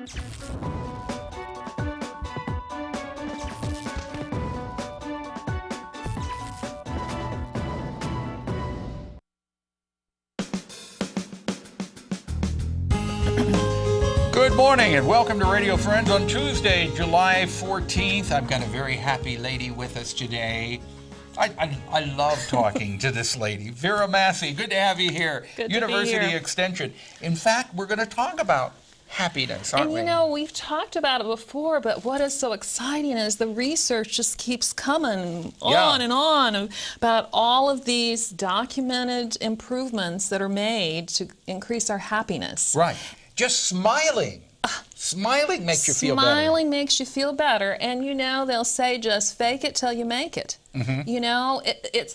Good morning and welcome to Radio Friends on Tuesday, July 14th. I've got a very happy lady with us today. I love talking to this lady. Vera Massey, good to have you here. Good University to be here. Extension. In fact, we're going to talk about happiness, aren't we? And you know, we've talked about it before, but what is so exciting is the research just keeps coming on and on about all of these documented improvements that are made to increase our happiness. Right. Just smiling. Smiling makes you feel better. Smiling makes you feel better. And you know, they'll say just fake it till you make it. Mm-hmm. You know,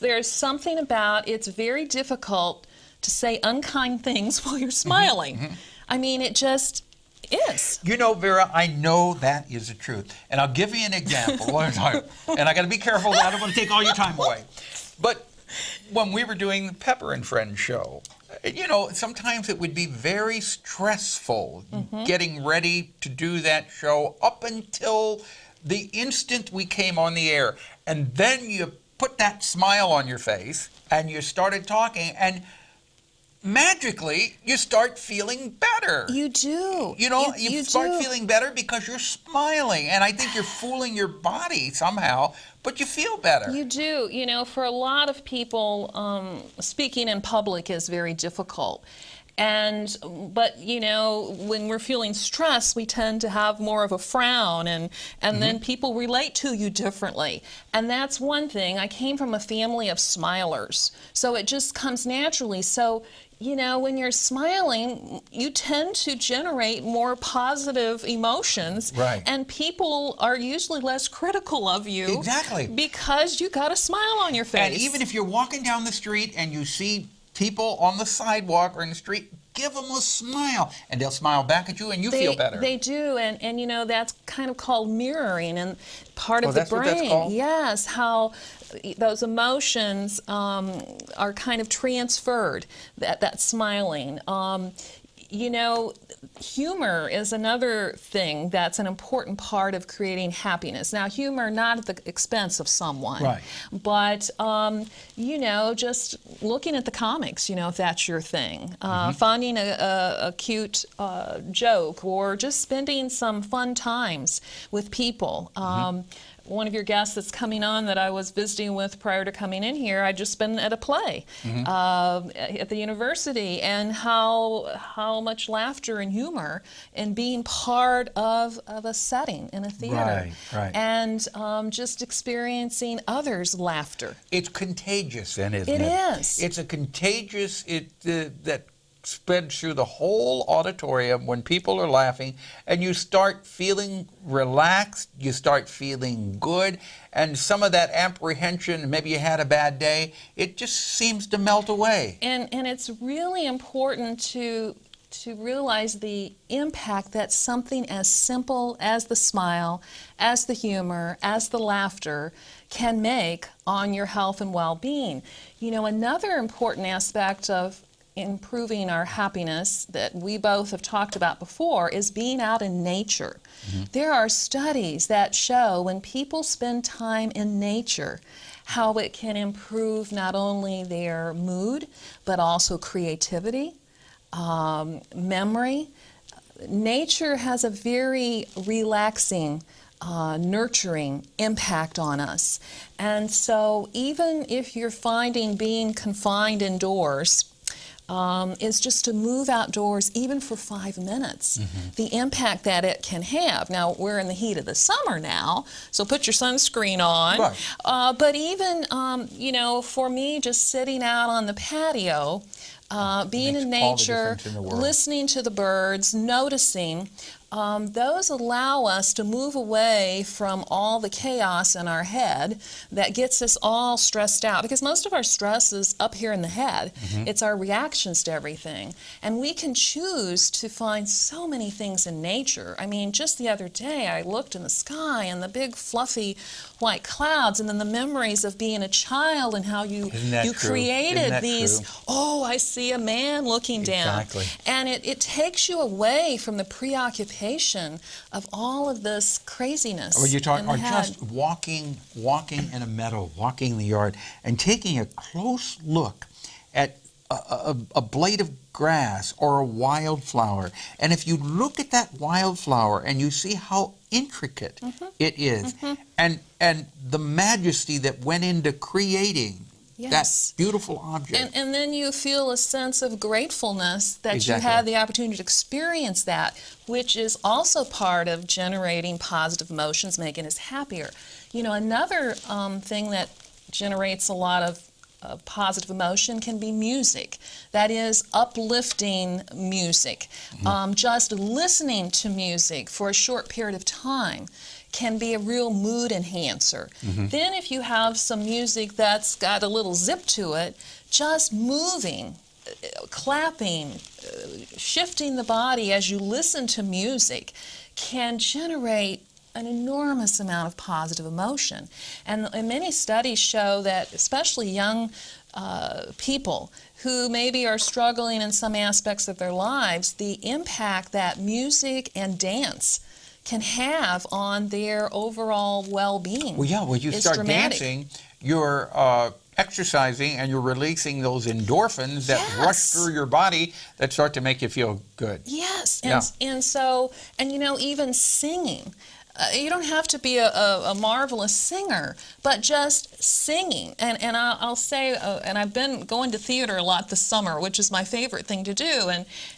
there's something about it's very difficult to say unkind things while you're smiling. Mm-hmm. I mean, it just is. You know, Vera, I know that is the truth. And I'll give you an example. And I got to be careful that I don't want to take all your time away. But when we were doing the Pepper and Friends show, you know, sometimes it would be very stressful getting ready to do that show up until the instant we came on the air. And then you put that smile on your face and you started talking and magically you start feeling better. You do. You know, you start feeling better because you're smiling. And I think you're fooling your body somehow, but you feel better. You do. You know, for a lot of people, speaking in public is very difficult. But you know, when we're feeling stressed, we tend to have more of a frown, and then people relate to you differently. And that's one thing. I came from a family of smilers, so it just comes naturally. So, you know, when you're smiling, you tend to generate more positive emotions. Right. And people are usually less critical of you. Exactly. Because you got a smile on your face. And even if you're walking down the street and you see people on the sidewalk or in the street, give them a smile, and they'll smile back at you, and you feel better. They do, and you know, that's kind of called mirroring, and part of the brain. What that's called? Yes, how those emotions are kind of transferred. That smiling. You know, humor is another thing that's an important part of creating happiness. Now, humor not at the expense of someone, right? But you know, just looking at the comics, you know, if that's your thing, finding a cute joke, or just spending some fun times with people. One of your guests that's coming on that I was visiting with prior to coming in here, I'd just been at a play at the university, and how much laughter and humor and being part of a setting in a theater. Right. And just experiencing others' laughter. It's contagious then, isn't it? It is. It's a contagious, that spreads through the whole auditorium when people are laughing, and you start feeling relaxed, you start feeling good, and some of that apprehension, maybe you had a bad day, it just seems to melt away. And it's really important to realize the impact that something as simple as the smile, as the humor, as the laughter can make on your health and well-being. You know, another important aspect of improving our happiness that we both have talked about before is being out in nature. There are studies that show when people spend time in nature, how it can improve not only their mood, but also creativity, memory. Nature has a very relaxing, nurturing impact on us. And so even if you're finding being confined indoors is just to move outdoors even for 5 minutes, the impact that it can have. Now, we're in the heat of the summer now, so put your sunscreen on. Right. But even, you know, for me, just sitting out on the patio, being in nature, listening to the birds, noticing, those allow us to move away from all the chaos in our head that gets us all stressed out, because most of our stress is up here in the head. It's our reactions to everything. And we can choose to find so many things in nature. I mean, just the other day I looked in the sky and the big fluffy white clouds, and then the memories of being a child and how you created these, oh, I see a man looking down. And it takes you away from the preoccupation representation of all of this craziness. Or you talk, in the or head. just walking in a meadow, walking in the yard, and taking a close look at a blade of grass or a wildflower. And if you look at that wildflower and you see how intricate it is, and the majesty that went into creating Yes. that beautiful object. And then you feel a sense of gratefulness that Exactly. you had the opportunity to experience that, which is also part of generating positive emotions, making us happier. You know, another thing that generates a lot of positive emotion can be music. That is uplifting music. Just listening to music for a short period of time can be a real mood enhancer. Then if you have some music that's got a little zip to it, just moving, clapping, shifting the body as you listen to music can generate an enormous amount of positive emotion. And many studies show that especially young people who maybe are struggling in some aspects of their lives, the impact that music and dance can have on their overall well-being. Well, yeah, when you is start dramatic. dancing, you're exercising and you're releasing those endorphins that rush Yes. through your body that start to make you feel good. Yes, Yeah. and so, and you know, even singing. You don't have to be a marvelous singer, but just singing. And I'll say, and I've been going to theater a lot this summer, which is my favorite thing to do.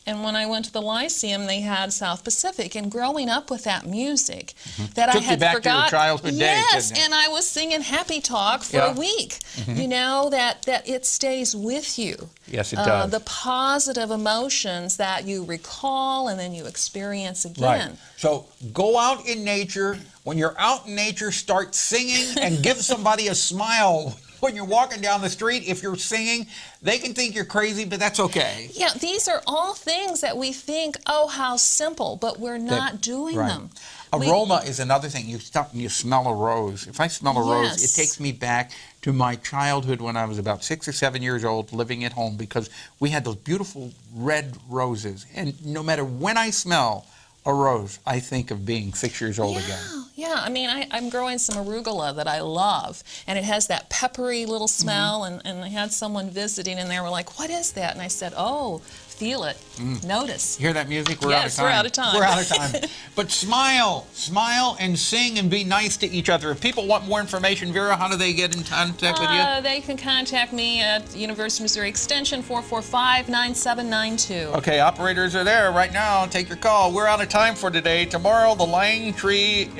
And when I went to the Lyceum, they had South Pacific. And growing up with that music that Took I you had back to forgotten. your childhood days, Yes, didn't it? and I was singing Happy Talk for Yeah. a week. You know, that it stays with you. Yes, it does. The positive emotions that you recall and then you experience Right. again. So go out in nature. When you're out in nature, start singing and give somebody a smile when you're walking down the street. If you're singing, they can think you're crazy, but that's okay. Yeah, these are all things that we think, oh, how simple, but we're not doing Right. them. Aroma is another thing. You stop and you smell a rose. If I smell a rose, it Yes. takes me back to my childhood when I was about 6 or 7 years old living at home, because we had those beautiful red roses. And no matter when I smell a rose, I think of being 6 years old again. Yeah, I mean, I'm growing some arugula that I love, and it has that peppery little smell, and I had someone visiting, and they were like, what is that? And I said, oh, feel it, notice. You hear that music? We're Yes, out of time. we're out of time. We're out of time. But smile and sing and be nice to each other. If people want more information, Vera, how do they get in contact with you? They can contact me at University of Missouri Extension 445-9792. Okay, operators are there right now. Take your call. We're out of time for today. Tomorrow, the Lang Tree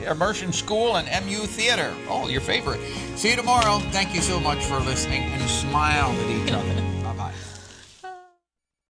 Immersion School and MU Theater. Oh, your favorite. See you tomorrow. Thank you so much for listening, and smile at each other.